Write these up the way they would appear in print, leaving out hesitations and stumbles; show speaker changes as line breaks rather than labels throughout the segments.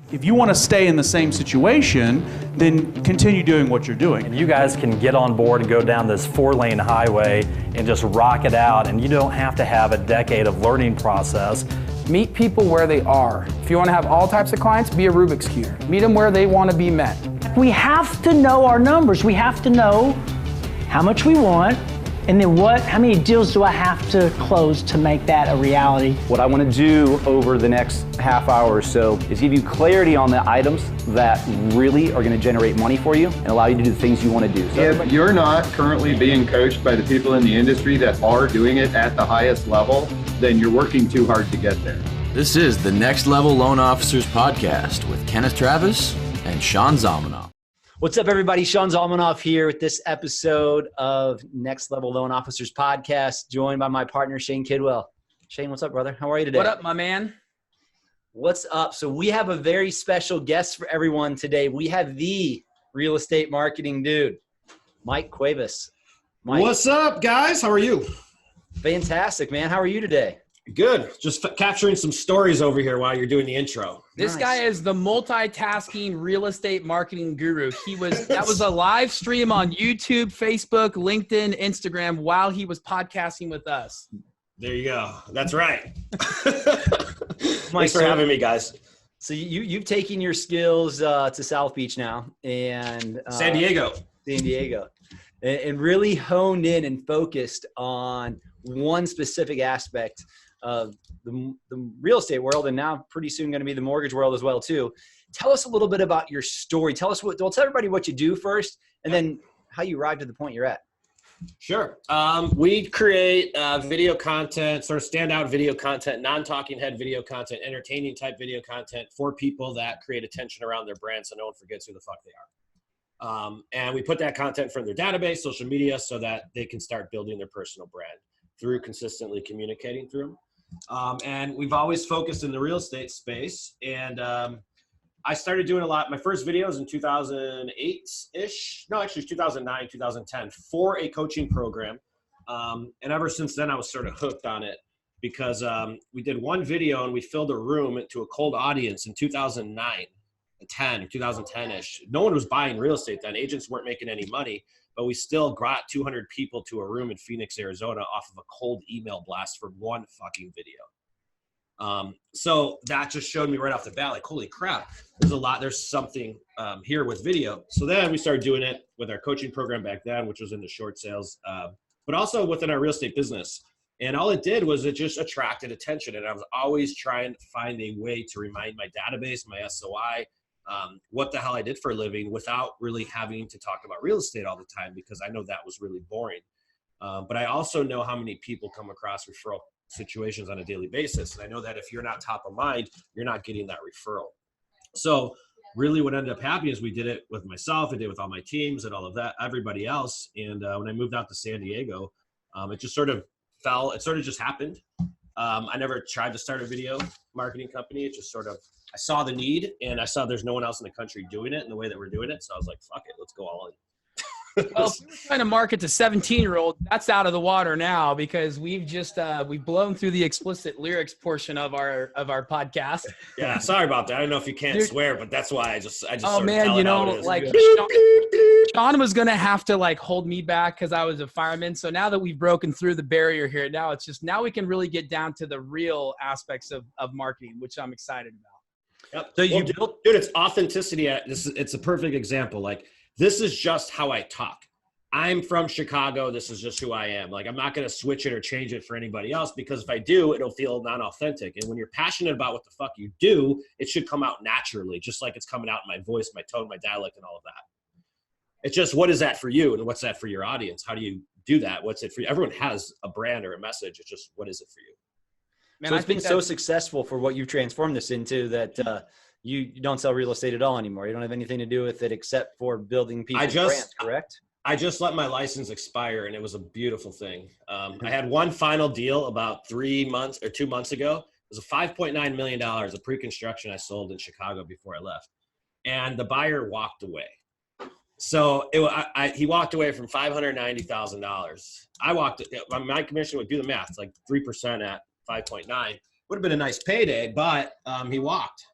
If you want to stay in the same situation, then continue doing what you're doing.
And you guys can get on board and go down this 4-lane highway and just rock it out, and you don't have to have a decade of learning process.
Meet people where they are. If you want to have all types of clients, be a Rubik's Cube. Meet them where they want to be met.
We have to know our numbers. We have to know how much we want, and then how many deals do I have to close to make that a reality?
What I want to do over the next half hour or so is give you clarity on the items that really are going to generate money for you and allow you to do the things you want to do.
So if you're not currently being coached by the people in the industry that are doing it at the highest level, then you're working too hard to get there.
This is the Next Level Loan Officers Podcast with Kenneth Travis and Sean Zalmanoff.
What's up, everybody? Sean Zalmanoff here with this episode of Next Level Loan Officers Podcast, joined by my partner, Shane Kidwell. Shane, what's up, brother? How are you today?
What up, my man?
What's up? So we have a very special guest for everyone today. We have the real estate marketing dude, Mike Cuevas. Mike.
What's up, guys? How are you?
Fantastic, man. That are you today?
Good. Just capturing some stories over here while you're doing the intro.
This guy is the multitasking real estate marketing guru. That was a live stream on YouTube, Facebook, LinkedIn, Instagram while he was podcasting with us.
There you go. That's right.
Mike,
Thanks for having me, guys.
So you've taken your skills to South Beach now and
San Diego,
and really honed in and focused on one specific aspect of the real estate world, and now pretty soon going to be the mortgage world as well too. Tell us a little bit about your story. Tell everybody what you do first, and then how you arrived at the point you're at.
Sure. We create video content, sort of standout video content, non-talking head video content, entertaining type video content for people that create attention around their brand so no one forgets who the fuck they are. And we put that content from their database, social media, so that they can start building their personal brand through consistently communicating through them. And we've always focused in the real estate space. And I started doing a lot. My first videos in 2008-ish. No, actually 2009, 2010 for a coaching program. And ever since then, I was sort of hooked on it because we did one video and we filled a room to a cold audience in 2009, 10 or 2010-ish. No one was buying real estate then. Agents weren't making any money. But we still brought 200 people to a room in Phoenix, Arizona off of a cold email blast for one fucking video. So that just showed me right off the bat, like, holy crap, there's something here with video. So then we started doing it with our coaching program back then, which was in the short sales, but also within our real estate business. And all it did was it just attracted attention. And I was always trying to find a way to remind my database, my SOI, what the hell I did for a living without really having to talk about real estate all the time, because I know that was really boring. But I also know how many people come across referral situations on a daily basis. And I know that if you're not top of mind, you're not getting that referral. So really what ended up happening is we did it with myself. I did it with all my teams and all of that, everybody else. And when I moved out to San Diego, it just sort of fell. It sort of just happened. I never tried to start a video marketing company. It just sort of, I saw the need and I saw there's no one else in the country doing it in the way that we're doing it. So I was like, fuck it, let's go all in.
Well, if we're trying to market to 17-year-old, that's out of the water now because we've blown through the explicit lyrics portion of our podcast.
Yeah, sorry about that. I don't know if you can't swear, but that's why I just.
Oh man, like Sean was gonna have to like hold me back because I was a fireman. So now that we've broken through the barrier here, now we can really get down to the real aspects of marketing, which I'm excited about.
Yep. So dude, it's authenticity. It's a perfect example. Like, this is just how I talk. I'm from Chicago. This is just who I am. Like, I'm not going to switch it or change it for anybody else, because if I do, it'll feel non-authentic. And when you're passionate about what the fuck you do, it should come out naturally, just like it's coming out in my voice, my tone, my dialect, and all of that. It's just, what is that for you? And what's that for your audience? How do you do that? What's it for you? Everyone has a brand or a message. It's just, what is it for you?
Man, so it's been so successful for what you've transformed this into that you don't sell real estate at all anymore. You don't have anything to do with it except for building people's brands, correct?
I just let my license expire, and it was a beautiful thing. I had one final deal about 2 months ago. It was a $5.9 million of pre-construction I sold in Chicago before I left. And the buyer walked away. So he walked away from $590,000. My commission would do the math, like 3% at 5.9 would have been a nice payday, but he walked.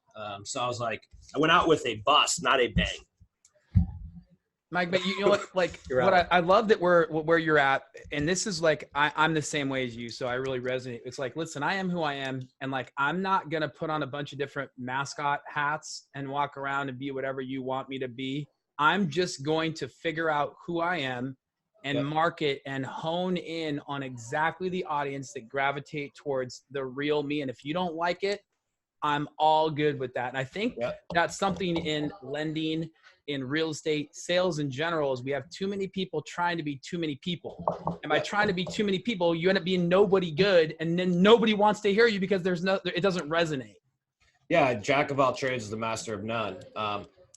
So I was like, I went out with a bust, not a bang.
Mike, but you know what, like what I love that we're where you're at. And this is like, I'm the same way as you. So I really resonate. It's like, listen, I am who I am. And like, I'm not going to put on a bunch of different mascot hats and walk around and be whatever you want me to be. I'm just going to figure out who I am and market and hone in on exactly the audience that gravitate towards the real me. And if you don't like it, I'm all good with that. And I think that's something in lending, in real estate, sales in general, is we have too many people trying to be too many people. And by trying to be too many people, you end up being nobody good. And then nobody wants to hear you because it doesn't resonate.
Yeah. Jack of all trades is the master of none.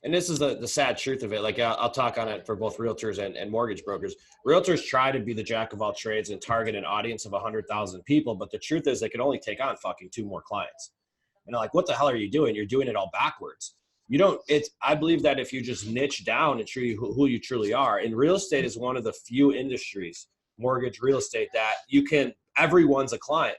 And this is the sad truth of it. Like I'll talk on it for both realtors and mortgage brokers. Realtors try to be the jack of all trades and target an audience of 100,000 people. But the truth is they can only take on fucking 2 more clients. And they're like, what the hell are you doing? You're doing it all backwards. I believe that if you just niche down and truly who you truly are, and real estate is one of the few industries, mortgage, real estate, that everyone's a client.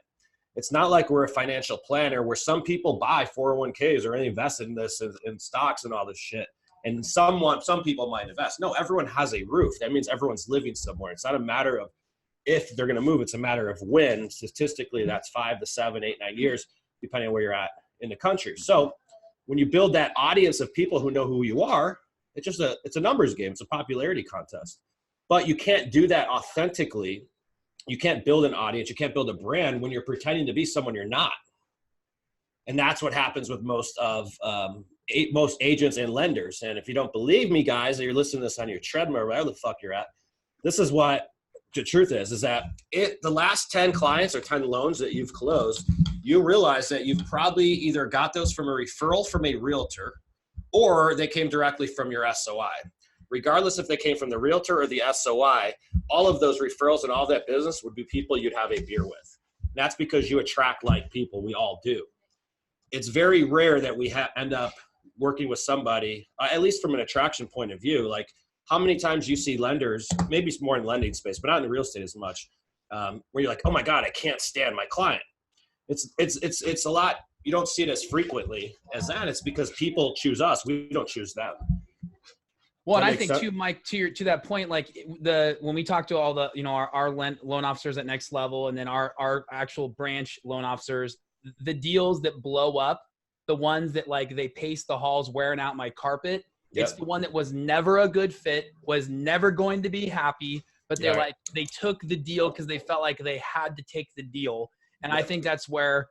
It's not like we're a financial planner where some people buy 401ks or invest in this in stocks and all this shit. And some people might invest. No, everyone has a roof. That means everyone's living somewhere. It's not a matter of if they're going to move. It's a matter of when. Statistically, that's 5 to 7, 8, 9 years, depending on where you're at in the country. So when you build that audience of people who know who you are, it's a numbers game. It's a popularity contest. But you can't do that authentically. You can't build an audience. You can't build a brand when you're pretending to be someone you're not. And that's what happens with most agents and lenders. And if you don't believe me, guys, that you're listening to this on your treadmill, or wherever the fuck you're at, this is what the truth is that the last 10 clients or 10 loans that you've closed, you realize that you've probably either got those from a referral from a realtor, or they came directly from your SOI. Regardless if they came from the realtor or the SOI, all of those referrals and all that business would be people you'd have a beer with. And that's because you attract like people. We all do. It's very rare that we end up working with somebody, at least from an attraction point of view. Like, how many times you see lenders, maybe it's more in lending space, but not in the real estate as much, where you're like, oh my God, I can't stand my client. It's a lot. You don't see it as frequently as that. It's because people choose us. We don't choose them.
Well, and I think too, Mike, to that point, like when we talk to all the, our loan officers at Next Level, and then our actual branch loan officers, the deals that blow up, the ones that like they pace the halls wearing out my carpet, it's the one that was never a good fit, was never going to be happy, but they took the deal because they felt like they had to take the deal. And I think that's where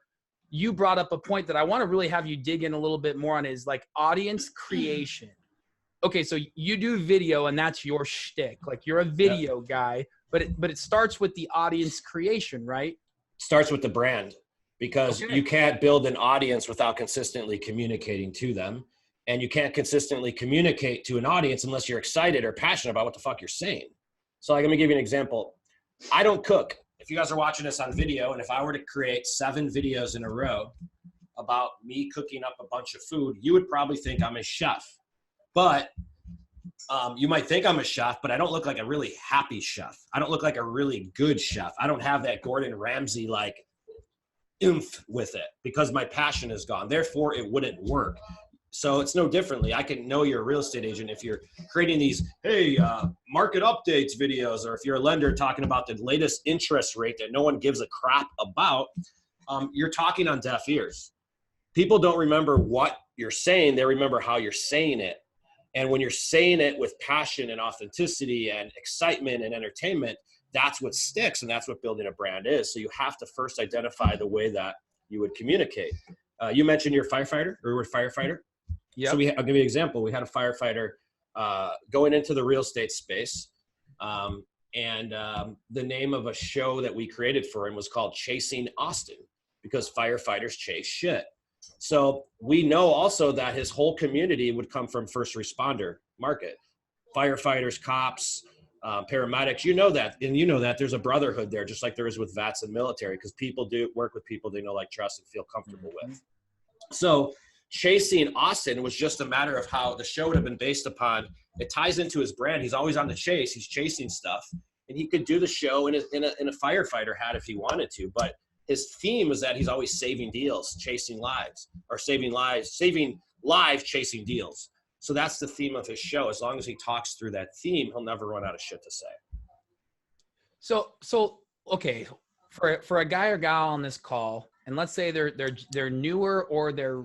you brought up a point that I want to really have you dig in a little bit more on, is like audience creation. Okay, so you do video and that's your shtick. Like you're a video guy, but it starts with the audience creation, right?
Starts with the brand, because you can't build an audience without consistently communicating to them. And you can't consistently communicate to an audience unless you're excited or passionate about what the fuck you're saying. So like, let me give you an example. I don't cook. If you guys are watching this on video, and if I were to create 7 videos in a row about me cooking up a bunch of food, you would probably think I'm a chef. But you might think I'm a chef, but I don't look like a really happy chef. I don't look like a really good chef. I don't have that Gordon Ramsay like oomph with it, because my passion is gone. Therefore, it wouldn't work. So it's no differently. I can know you're a real estate agent if you're creating these, market updates videos, or if you're a lender talking about the latest interest rate that no one gives a crap about, you're talking on deaf ears. People don't remember what you're saying. They remember how you're saying it. And when you're saying it with passion and authenticity and excitement and entertainment, that's what sticks, and that's what building a brand is. So you have to first identify the way that you would communicate. You mentioned you're a firefighter, or you're a firefighter.
Yeah.
So I'll give you an example. We had a firefighter going into the real estate space. And the name of a show that we created for him was called Chasing Austin, because firefighters chase shit. So we know also that his whole community would come from first responder market, firefighters, cops, paramedics. You know that, and you know that there's a brotherhood there, just like there is with vets and military, because people do work with people they know, like, trust, and feel comfortable with. So Chasing Austin was just a matter of how the show would have been based upon. It ties into his brand. He's always on the chase. He's chasing stuff, and he could do the show in a firefighter hat if he wanted to. But his theme is that he's always saving deals, chasing lives, or saving lives, chasing deals. So that's the theme of his show. As long as he talks through that theme, he'll never run out of shit to say.
So okay, for a guy or gal on this call, and let's say they're newer or they're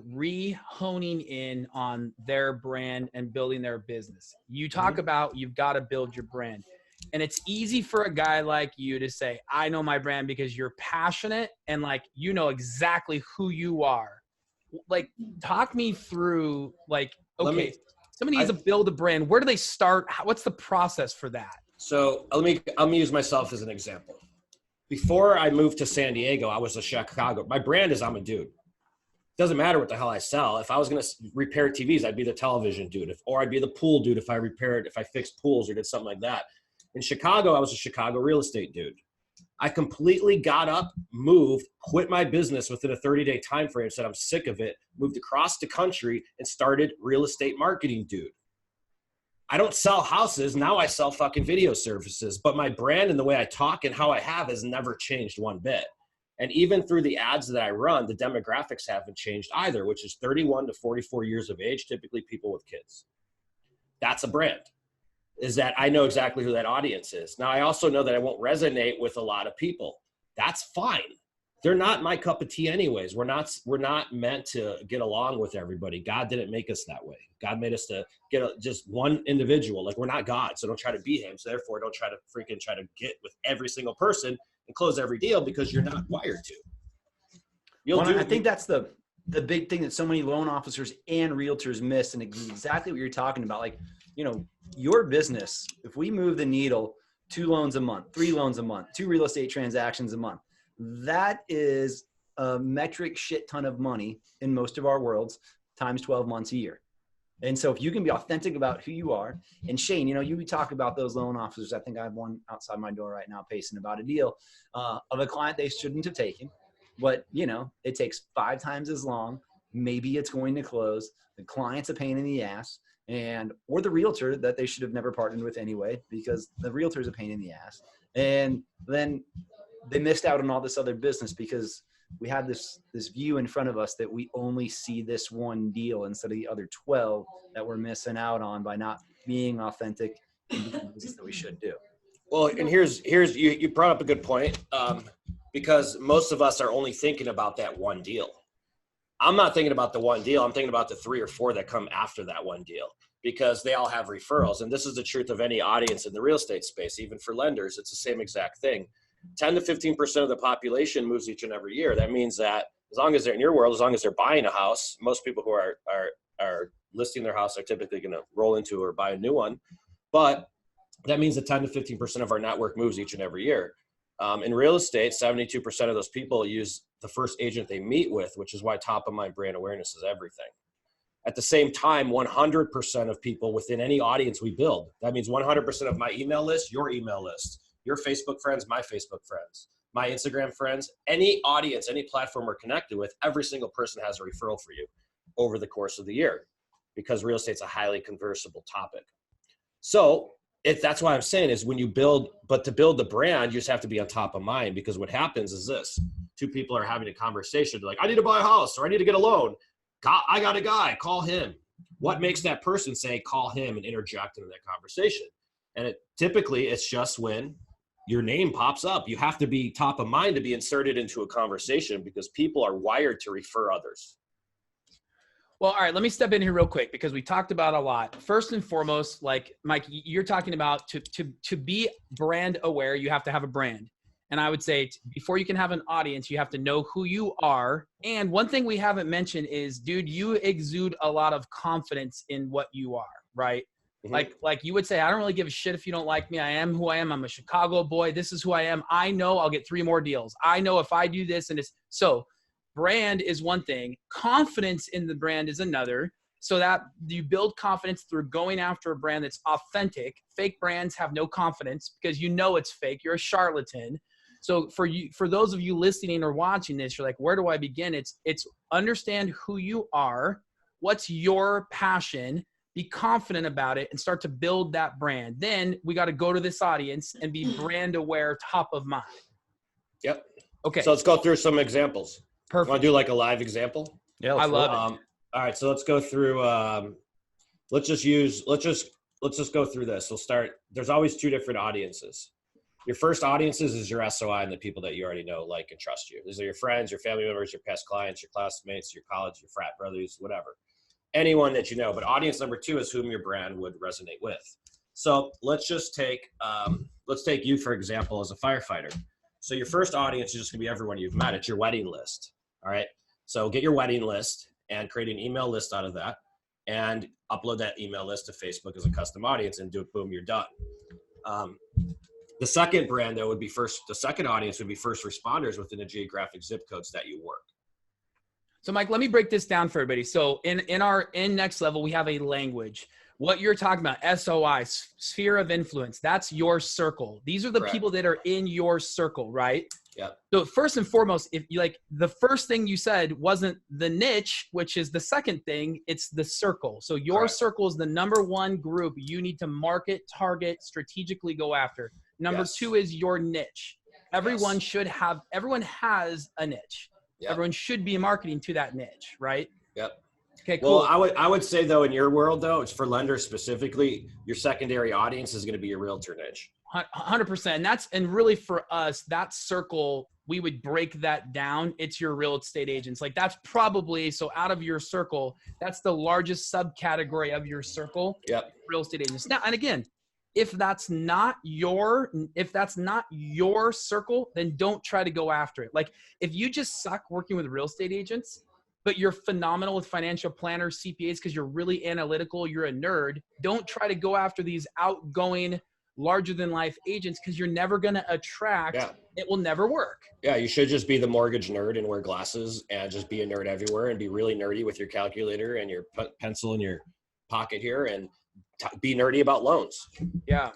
honing in on their brand and building their business. You talk about you've got to build your brand. And it's easy for a guy like you to say, I know my brand, because you're passionate and like, you know exactly who you are. Like, talk me through, like, okay, somebody needs to build a brand. Where do they start? What's the process for that?
So let me use myself as an example. Before I moved to San Diego, I was a Chicago. My brand is I'm a dude. Doesn't matter what the hell I sell. If I was going to repair TVs, I'd be the television dude, or I'd be the pool dude if I fixed pools or did something like that. In Chicago, I was a Chicago real estate dude. I completely got up, moved, quit my business within a 30-day time frame, said I'm sick of it, moved across the country and started real estate marketing dude. I don't sell houses. Now I sell fucking video services, but my brand and the way I talk and how I have has never changed one bit. And even through the ads that I run, the demographics haven't changed either, which is 31 to 44 years of age, typically people with kids. That's a brand, is that I know exactly who that audience is. Now, I also know that I won't resonate with a lot of people. That's fine. They're not my cup of tea anyways. We're not meant to get along with everybody. God didn't make us that way. God made us to get just one individual. Like, we're not God, so don't try to be him. So therefore, don't try to get with every single person and close every deal, because you're not wired to.
I think that's the big thing that so many loan officers and realtors miss, and exactly what you're talking about. Like, you know, your business, if we move the needle 2 loans a month, 3 loans a month, 2 real estate transactions a month, that is a metric shit ton of money in most of our worlds times 12 months a year. And so if you can be authentic about who you are, and Shane, you know, you talk about those loan officers. I think I have one outside my door right now pacing about a deal of a client they shouldn't have taken, but you know, it takes 5 times as long. Maybe it's going to close. The client's a pain in the ass, or the realtor that they should have never partnered with anyway, because the realtor's a pain in the ass. And then they missed out on all this other business because we have this view in front of us that we only see this one deal instead of the other 12 that we're missing out on by not being authentic in the business that we should do.
Well, and here's you brought up a good point, because most of us are only thinking about that one deal. I'm not thinking about the one deal. I'm thinking about the 3 or 4 that come after that one deal, because they all have referrals. And this is the truth of any audience in the real estate space. Even for lenders, it's the same exact thing. 10 to 15% of the population moves each and every year. That means that as long as they're in your world, as long as they're buying a house, most people who are listing their house are typically going to roll into or buy a new one. But that means that 10 to 15% of our network moves each and every year. In real estate, 72% of those people use the first agent they meet with, which is why top of mind brand awareness is everything. At the same time, 100% of people within any audience we build, that means 100% of my email list, your email list, your Facebook friends, my Facebook friends, my Instagram friends, any audience, any platform we're connected with, every single person has a referral for you over the course of the year, because real estate's a highly conversible topic. So that's why I'm saying is when you build, but to build the brand, you just have to be on top of mind, because what happens is this: 2 people are having a conversation. They're like, I need to buy a house, or I need to get a loan. I got a guy, call him. What makes that person say, call him, and interject into that conversation? And typically it's just when your name pops up. You have to be top of mind to be inserted into a conversation, because people are wired to refer others.
Well, all right, let me step in here real quick, because we talked about a lot. First and foremost, like Mike, you're talking about to be brand aware, you have to have a brand. And I would say before you can have an audience, you have to know who you are. And one thing we haven't mentioned is, dude, you exude a lot of confidence in what you are, right? Mm-hmm. Like you would say, I don't really give a shit if you don't like me. I am who I am. I'm a Chicago boy. This is who I am. I know I'll get 3 more deals. I know if I do this and it's so. Brand is one thing. Confidence in the brand is another. So that you build confidence through going after a brand that's authentic. Fake brands have no confidence because you know it's fake. You're a charlatan. So for those of you listening or watching this, you're like, where do I begin? It's understand who you are. What's your passion? Be confident about it and start to build that brand. Then we got to go to this audience and be brand aware, top of mind.
Yep.
Okay.
So let's go through some examples.
Perfect.
Want to do like a live example?
Yeah,
I love it.
All right, so let's go through. Let's just go through this. We'll start. There's always two different audiences. Your first audiences is your SOI and the people that you already know, like, and trust you. These are your friends, your family members, your past clients, your classmates, your college, your frat brothers, whatever. Anyone that you know. But audience number 2 is whom your brand would resonate with. So let's just take you, for example, as a firefighter. So your first audience is just gonna be everyone you've met. It's your wedding list. All right. So get your wedding list and create an email list out of that and upload that email list to Facebook as a custom audience and do it, boom, you're done. The second brand though the second audience would be first responders within the geographic zip codes that you work.
So Mike, let me break this down for everybody. So in Next Level, we have a language. What you're talking about, SOI, sphere of influence, that's your circle. These are the
Correct.
people that are in your circle, right?
Yeah.
So first and foremost, if you like, the first thing you said wasn't the niche, which is the second thing, it's the circle. So your
Correct.
circle is the number one group you need to market, target, strategically go after. Number
Yes.
2 is your niche. Everyone has a niche.
Yep.
Everyone should be marketing to that niche, right?
Yep.
Okay, cool.
Well, I would say though, in your world though, it's for lenders specifically, your secondary audience is going to be your realtor niche.
100%. And really for us, that circle, we would break that down. It's your real estate agents. Like that's probably, so out of your circle, that's the largest subcategory of your circle.
Yep.
Real estate agents. Now, and again, if that's not your circle, then don't try to go after it. Like if you just suck working with real estate agents, but you're phenomenal with financial planners, CPAs, because you're really analytical, you're a nerd, don't try to go after these outgoing, larger than life agents because you're never going to attract.
Yeah.
It will never work.
Yeah, you should just be the mortgage nerd and wear glasses and just be a nerd everywhere and be really nerdy with your calculator and your pencil in your pocket here and be nerdy about loans.
Yeah.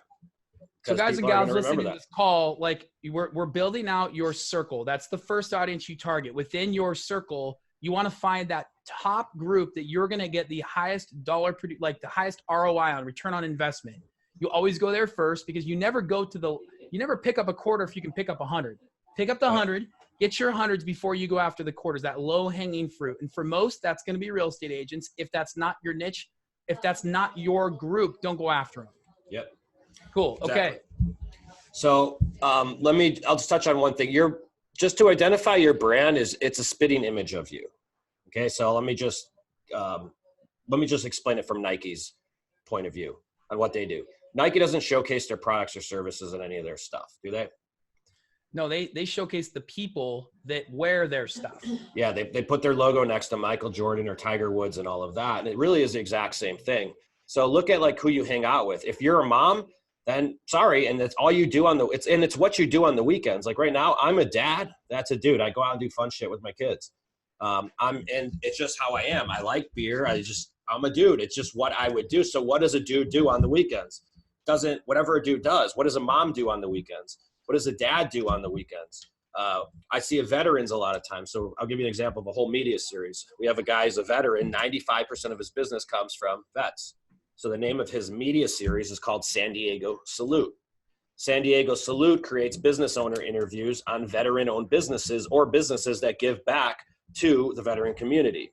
So guys and
people are
gals
gonna
listening to
remember
this call, like we're building out your circle. That's the first audience you target. Within your circle, you want to find that top group that you're going to get the highest the highest ROI on, return on investment. You always go there first because you never pick up a quarter if you can pick up 100. Pick up the 100, get your hundreds before you go after the quarters, that low hanging fruit. And for most, that's going to be real estate agents. If that's not your niche, if that's not your group, don't go after them.
Yep.
Cool.
Exactly.
Okay.
So I'll just touch on one thing. Just to identify your brand it's a spitting image of you. Okay. So let me just explain it from Nike's point of view on what they do. Nike doesn't showcase their products or services in any of their stuff, do they?
No, they showcase the people that wear their stuff.
Yeah, they put their logo next to Michael Jordan or Tiger Woods and all of that. And it really is the exact same thing. So look at like who you hang out with. If you're a mom, then sorry, and that's all you do it's what you do on the weekends. Like right now, I'm a dad. That's a dude. I go out and do fun shit with my kids. And it's just how I am. I like beer. I'm a dude. It's just what I would do. So what does a dude do on the weekends? Whatever a dude does. What does a mom do on the weekends? What does a dad do on the weekends? I see veterans a lot of times. So I'll give you an example of a whole media series. We have a guy who's a veteran. 95% of his business comes from vets. So the name of his media series is called San Diego Salute. San Diego Salute creates business owner interviews on veteran-owned businesses or businesses that give back to the veteran community.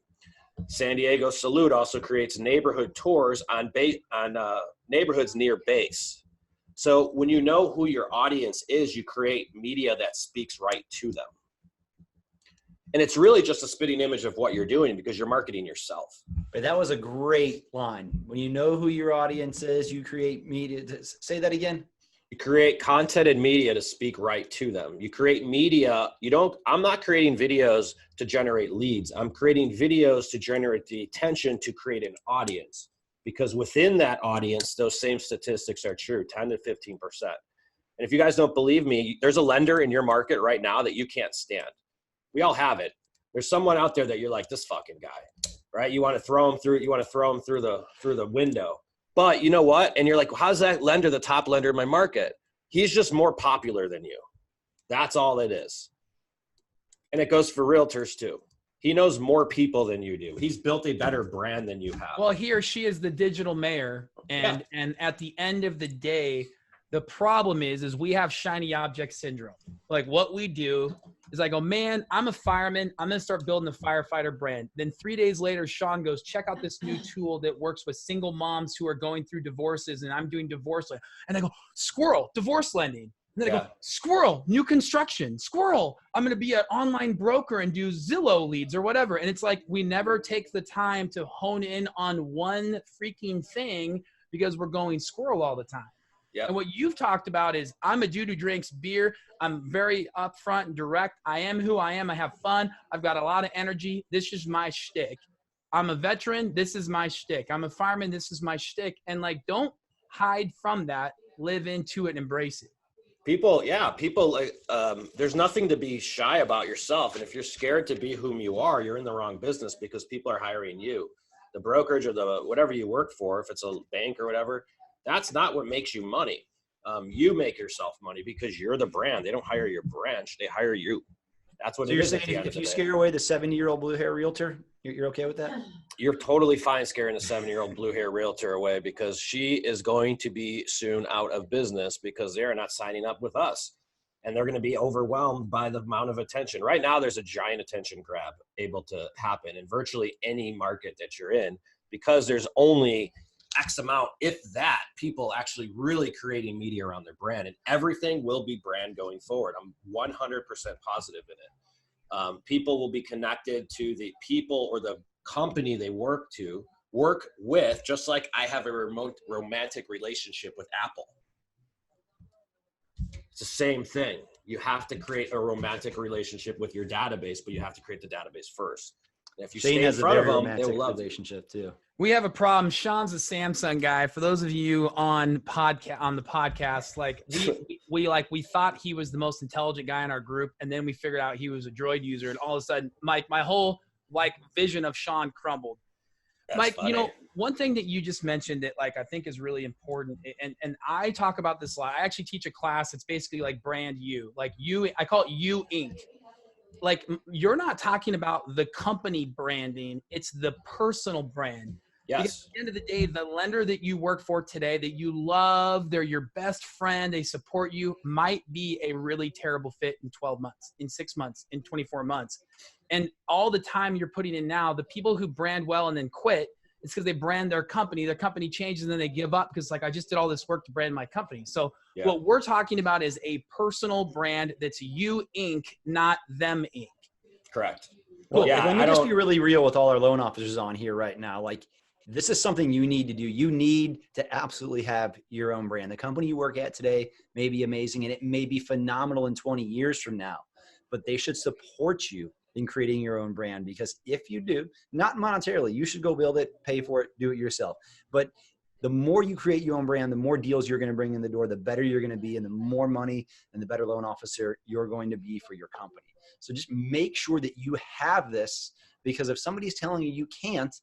San Diego Salute also creates neighborhood tours on neighborhoods near base. So when you know who your audience is, you create media that speaks right to them. And it's really just a spitting image of what you're doing because you're marketing yourself.
That was a great line. When you know who your audience is, you create media. Say that again.
You create content and media to speak right to them. You create media. I'm not creating videos to generate leads. I'm creating videos to generate the attention to create an audience. Because within that audience, those same statistics are true, 10 to 15%. And if you guys don't believe me, there's a lender in your market right now that you can't stand. We all have it. There's someone out there that you're like, this fucking guy, right? You want to throw him through the window. But you know what? And you're like, how's that lender the top lender in my market? He's just more popular than you. That's all it is. And it goes for realtors too. He knows more people than you do. He's built a better brand than you have.
Well, he or she is the digital mayor. And at the end of the day, the problem is we have shiny object syndrome. Like what we do is I go, man, I'm a fireman. I'm going to start building the firefighter brand. Then 3 days later, Sean goes, check out this new tool that works with single moms who are going through divorces, and I'm doing divorce. And I go, squirrel, divorce lending. And then I go, squirrel, new construction, squirrel. I'm going to be an online broker and do Zillow leads or whatever. And it's like, we never take the time to hone in on one freaking thing because we're going squirrel all the time. Yep. And what you've talked about is I'm a dude who drinks beer. I'm very upfront and direct. I am who I am. I have fun. I've got a lot of energy. This is my shtick. I'm a veteran. This is my shtick. I'm a fireman. This is my shtick. And like, don't hide from that. Live into it and embrace it.
People, there's nothing to be shy about yourself. And if you're scared to be whom you are, you're in the wrong business because people are hiring you. The brokerage or the whatever you work for, if it's a bank or whatever, that's not what makes you money. You make yourself money because you're the brand. They don't hire your branch. They hire you. That's what it is. So you're saying if you
scare away the 70-year-old blue hair realtor, you're okay with that?
You're totally fine scaring the 70-year-old blue hair realtor away because she is going to be soon out of business because they're not signing up with us. And they're going to be overwhelmed by the amount of attention. Right now, there's a giant attention grab able to happen in virtually any market that you're in because there's only X amount, if that, people actually really creating media around their brand, and everything will be brand going forward. I'm 100% positive in it. People will be connected to the people or the company they work with, just like I have a remote romantic relationship with Apple. It's the same thing. You have to create a romantic relationship with your database, but you have to create the database first. And if you stay in front of them, they will love
relationship too.
We have a problem. Sean's a Samsung guy. For those of you on the podcast, like we thought he was the most intelligent guy in our group, and then we figured out he was a Droid user, and all of a sudden, Mike, my whole vision of Sean crumbled. That's Mike, funny. One thing that you just mentioned that I think is really important, and I talk about this a lot. I actually teach a class. It's basically like brand you, I call it You Inc. Like, you're not talking about the company branding, it's the personal brand.
Yes.
Because at the end of the day, the lender that you work for today that you love, they're your best friend, they support you, might be a really terrible fit in 12 months, in 6 months, in 24 months. And all the time you're putting in now, the people who brand well and then quit, it's because they brand their company changes and then they give up because I just did all this work to brand my company. So what we're talking about is a personal brand that's You Inc., not Them Inc.
Correct.
Well, let me just be really real with all our loan officers on here right now. This is something you need to do. You need to absolutely have your own brand. The company you work at today may be amazing and it may be phenomenal in 20 years from now, but they should support you in creating your own brand, because if you do, not monetarily, you should go build it, pay for it, do it yourself. But the more you create your own brand, the more deals you're going to bring in the door, the better you're going to be, and the more money and the better loan officer you're going to be for your company. So just make sure that you have this, because if somebody's telling you can't,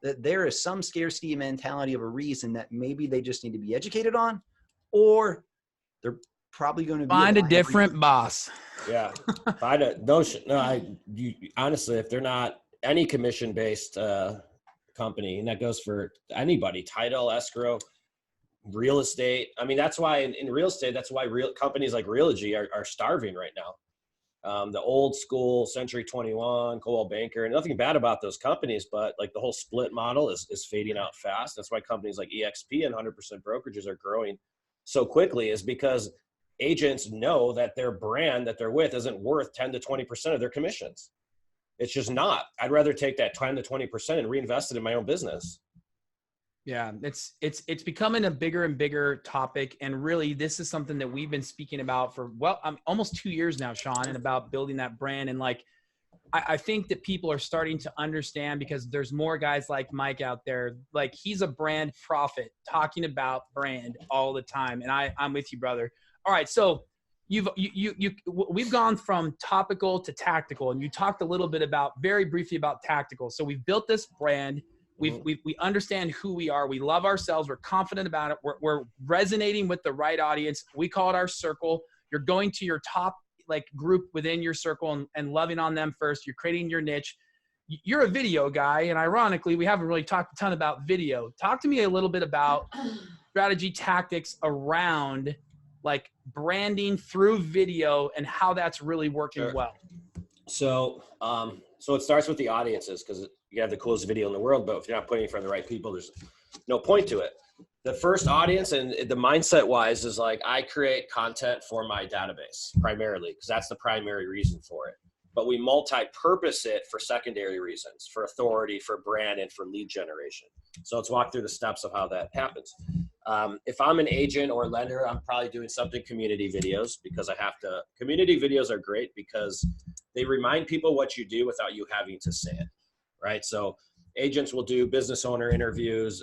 that there is some scarcity mentality of a reason that maybe they just need to be educated on, or they're probably going to
find a different boss.
Yeah. Honestly, if they're not any commission-based company, and that goes for anybody, title, escrow, real estate. I mean, that's why in real estate, that's why real companies like Realogy are starving right now. The old school Century 21, Coldwell Banker, and nothing bad about those companies, but the whole split model is fading out fast. That's why companies like EXP and 100% brokerages are growing so quickly, is because agents know that their brand that they're with isn't worth 10 to 20% of their commissions. It's just not. I'd rather take that 10 to 20% and reinvest it in my own business.
Yeah, it's becoming a bigger and bigger topic. And really, this is something that we've been speaking about for, almost 2 years now, Sean, and about building that brand. And I think that people are starting to understand, because there's more guys like Mike out there. He's a brand prophet talking about brand all the time. And I'm with you, brother. All right. So we've gone from topical to tactical, and you talked a little bit very briefly about tactical. So we've built this brand. We understand who we are. We love ourselves. We're confident about it. We're resonating with the right audience. We call it our circle. You're going to your top group within your circle and loving on them first. You're creating your niche. You're a video guy. And ironically, we haven't really talked a ton about video. Talk to me a little bit about strategy tactics around like branding through video and how that's really working well?
So, so it starts with the audiences, because you have the coolest video in the world, but if you're not putting it in front of the right people, there's no point to it. The first audience and the mindset wise is like, I create content for my database primarily, because that's the primary reason for it. But we multi-purpose it for secondary reasons, for authority, for brand, and for lead generation. So let's walk through the steps of how that happens. If I'm an agent or lender, I'm probably doing something community videos, because I have to. Community videos are great because they remind people what you do without you having to say it, right? So agents will do business owner interviews.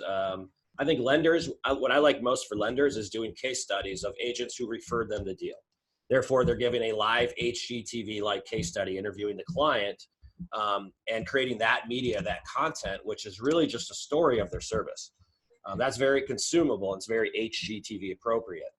I think lenders, what I like most for lenders is doing case studies of agents who referred them the deal. Therefore, they're giving a live HGTV-like case study, interviewing the client, and creating that media, that content, which is really just a story of their service. That's very consumable. It's very HGTV appropriate.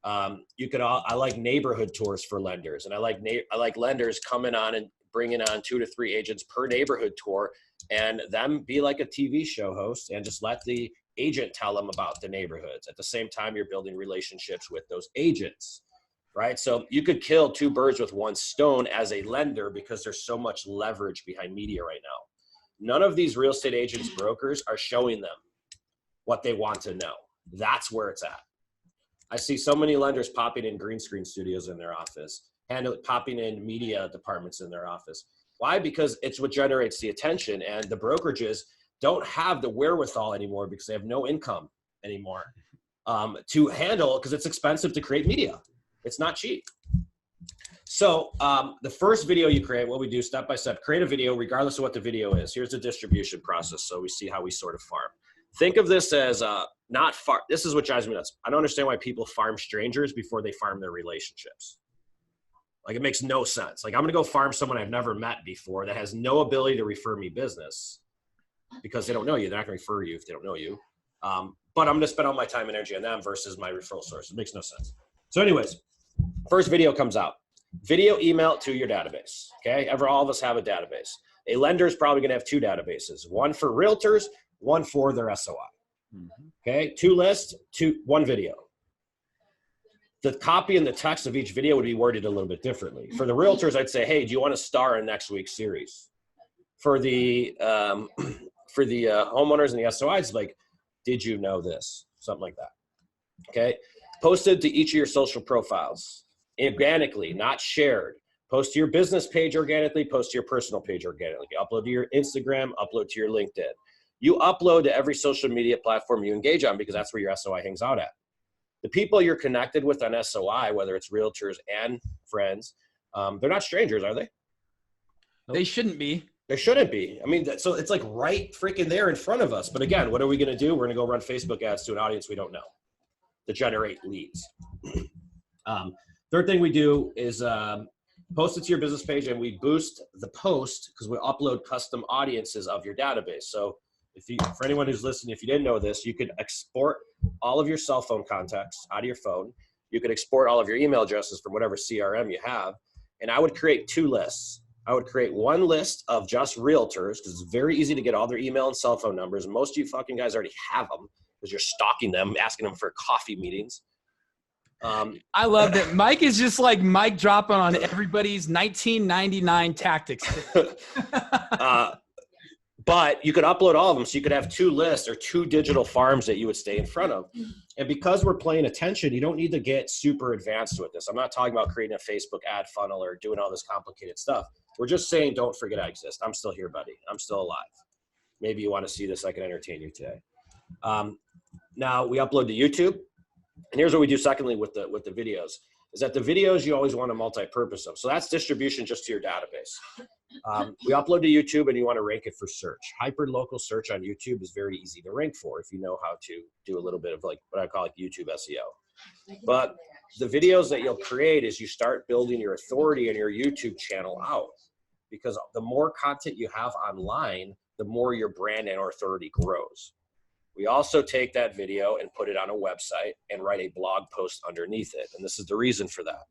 I like neighborhood tours for lenders, and I like lenders coming on and bringing on 2 to 3 agents per neighborhood tour, and them be like a TV show host and just let the agent tell them about the neighborhoods. At the same time, you're building relationships with those agents, right? So you could kill 2 birds with 1 stone as a lender, because there's so much leverage behind media right now. None of these real estate agents, brokers are showing them what they want to know. That's where it's at. I see so many lenders popping in green screen studios in their office and popping in media departments in their office. Why? Because it's what generates the attention, and the brokerages don't have the wherewithal anymore, because they have no income anymore to handle, because it's expensive to create media. It's not cheap. So the first video you create, what we do step by step, create a video regardless of what the video is. Here's the distribution process, so we see how we sort of farm. Think of this as not farm. This is what drives me nuts. I don't understand why people farm strangers before they farm their relationships. Like, it makes no sense. Like, I'm gonna go farm someone I've never met before that has no ability to refer me business, because they don't know you. They're not gonna refer you if they don't know you. But I'm gonna spend all my time and energy on them versus my referral source. It makes no sense. So anyways, first video comes out. Video email to your database, okay? All of us have a database. A lender is probably gonna have 2 databases, one for realtors, one for their SOI, okay? 2 lists, 1 video. The copy and the text of each video would be worded a little bit differently. For the realtors, I'd say, hey, do you want to star in next week's series? For the homeowners and the SOIs, like, did you know this? Something like that, okay? Posted to each of your social profiles, organically, not shared. Post to your business page organically, post to your personal page organically. Upload to your Instagram, upload to your LinkedIn. You upload to every social media platform you engage on, because that's where your SOI hangs out at. The people you're connected with on SOI, whether it's realtors and friends, they're not strangers, are they?
They shouldn't be.
They shouldn't be. I mean, so it's like right freaking there in front of us. But again, what are we going to do? We're going to go run Facebook ads to an audience we don't know to generate leads. Third thing we do is post it to your business page, and we boost the post because we upload custom audiences of your database. So for anyone who's listening, if you didn't know this, you could export all of your cell phone contacts out of your phone. You could export all of your email addresses from whatever CRM you have. And I would create 2 lists. I would create 1 list of just realtors, because it's very easy to get all their email and cell phone numbers. Most of you fucking guys already have them because you're stalking them, asking them for coffee meetings.
I love that Mike is just like Mike dropping on everybody's 1999 tactics.
But you could upload all of them. So you could have 2 lists or 2 digital farms that you would stay in front of. And because we're playing attention, you don't need to get super advanced with this. I'm not talking about creating a Facebook ad funnel or doing all this complicated stuff. We're just saying, don't forget I exist. I'm still here, buddy. I'm still alive. Maybe you want to see this. I can entertain you today. Now we upload to YouTube. And here's what we do secondly with the videos, is that the videos you always want to multi-purpose them. So that's distribution just to your database. We upload to YouTube, and you want to rank it for search. Hyper-local search on YouTube is very easy to rank for if you know how to do a little bit of like what I call like YouTube SEO. But the videos that you'll create is you start building your authority and your YouTube channel out, because the more content you have online, the more your brand and authority grows. We also take that video and put it on a website and write a blog post underneath it. And this is the reason for that.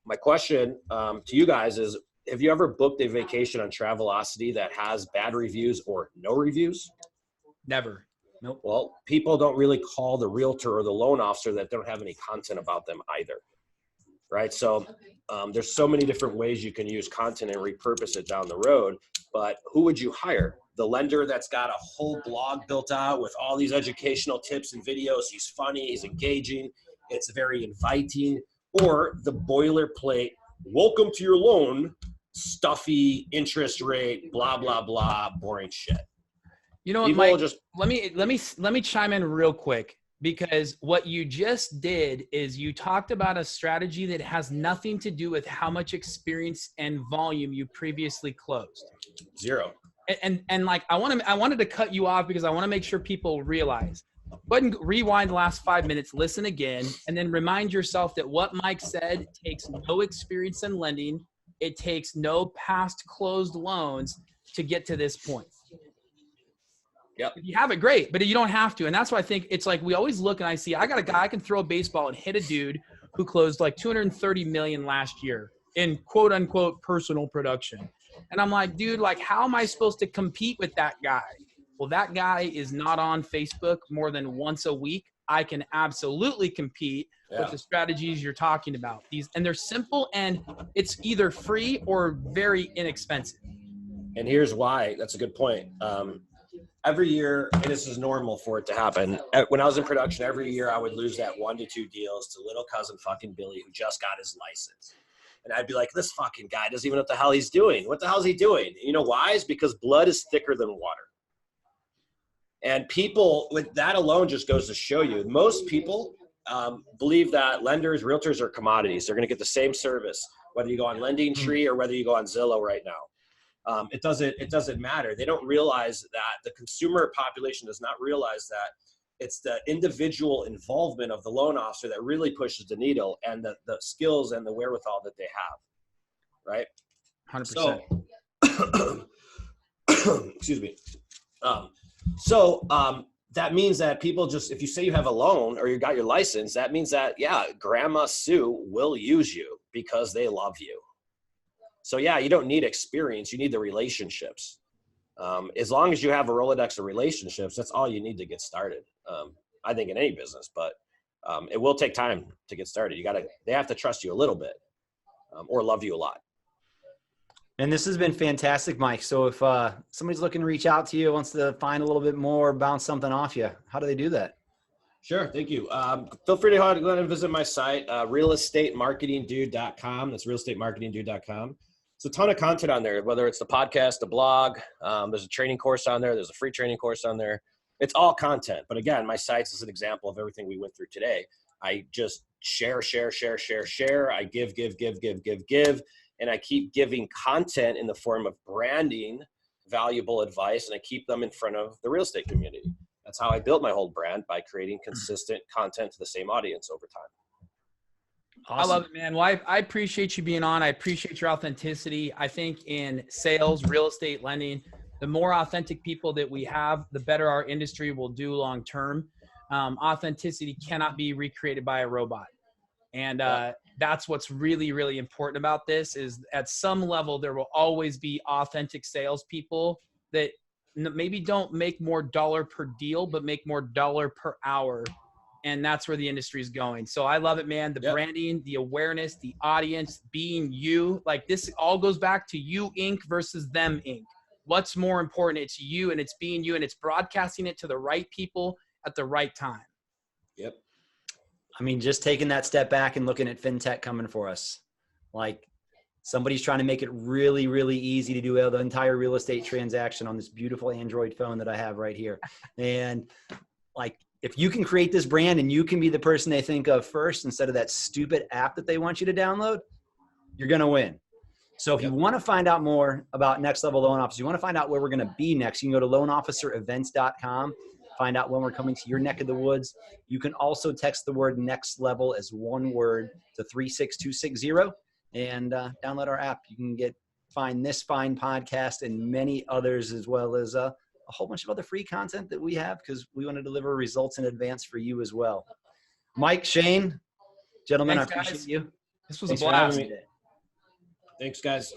My question to you guys is, have you ever booked a vacation on Travelocity that has bad reviews or no reviews?
Never.
Nope.
Well, people don't really call the realtor or the loan officer that don't have any content about them either. Right. So there's so many different ways you can use content and repurpose it down the road. But who would you hire? The lender that's got a whole blog built out with all these educational tips and videos. He's funny, he's engaging, it's very inviting. Or the boilerplate, welcome to your loan, stuffy interest rate, blah, blah, blah, boring shit.
You know what, Mike, let me chime in real quick, because what you just did is you talked about a strategy that has nothing to do with how much experience and volume you previously closed.
Zero.
And like, I wanted to cut you off because I want to make sure people realize. Go ahead and rewind the last 5 minutes, listen again, and then remind yourself that what Mike said takes no experience in lending. It takes no past closed loans to get to this point.
Yep.
If you have it, great, but you don't have to. And that's why I think it's like, we always look and I see, I got a guy, I can throw a baseball and hit a dude who closed like 230 million last year in quote unquote personal production. And I'm like, dude, like, how am I supposed to compete with that guy? Well, that guy is not on Facebook more than once a week. I can absolutely compete with the strategies you're talking about. And they're simple, and it's either free or very inexpensive.
And here's why. That's a good point. Every year, and this is normal for it to happen. When I was in production, every year I would lose that 1 to 2 deals to little cousin fucking Billy, who just got his license. And I'd be like, this fucking guy doesn't even know what the hell he's doing. What the hell is he doing? You know why? It's because blood is thicker than water. And people, with that alone, just goes to show you, most people believe that lenders, realtors are commodities. They're going to get the same service, whether you go on Lending Tree or whether you go on Zillow right now. It doesn't matter. They don't realize that the consumer population does not realize that it's the individual involvement of the loan officer that really pushes the needle, and the skills and the wherewithal that they have. Right.
100%.
So, excuse me. That means that people just, if you say you have a loan or you got your license, that means that, yeah, Grandma Sue will use you because they love you. So yeah, you don't need experience. You need the relationships. As long as you have a Rolodex of relationships, that's all you need to get started. I think in any business, but it will take time to get started. They have to trust you a little bit, or love you a lot.
And this has been fantastic, Mike. So if somebody's looking to reach out to you, wants to find a little bit more, bounce something off you, how do they do that?
Sure. Thank you. Feel free to go ahead and visit my site, realestatemarketingdude.com. That's realestatemarketingdude.com. There's a ton of content on there, whether it's the podcast, the blog, there's a training course on there. There's a free training course on there. It's all content. But again, my site's is an example of everything we went through today. I just share. I give. And I keep giving content in the form of branding, valuable advice, and I keep them in front of the real estate community. That's how I built my whole brand, by creating consistent content to the same audience over time.
Awesome. I love it, man. Well, I appreciate you being on. I appreciate your authenticity. I think in sales, real estate, lending, the more authentic people that we have, the better our industry will do long term. Authenticity cannot be recreated by a robot. And that's what's really, really important about this, is at some level, there will always be authentic salespeople that maybe don't make more dollar per deal, but make more dollar per hour. And that's where the industry is going. So I love it, man. The branding, the awareness, the audience, being you, like this all goes back to you Inc. versus them Inc. What's more important? It's you, and it's being you, and it's broadcasting it to the right people at the right time.
Yep.
I mean, just taking that step back and looking at fintech coming for us. Like, somebody's trying to make it really, really easy to do the entire real estate transaction on this beautiful Android phone that I have right here. And like, if you can create this brand and you can be the person they think of first instead of that stupid app that they want you to download, you're going to win. So if you want to find out more about Next Level Loan Officers, you want to find out where we're going to be next, you can go to loanofficerevents.com. Find out when we're coming to your neck of the woods. You can also text the word Next Level as one word to 36260 and download our app. You can find this fine podcast and many others, as well as a whole bunch of other free content that we have, because we want to deliver results in advance for you as well. Mike, Shane, gentlemen, I appreciate you.
This was a blast.
Thanks, guys.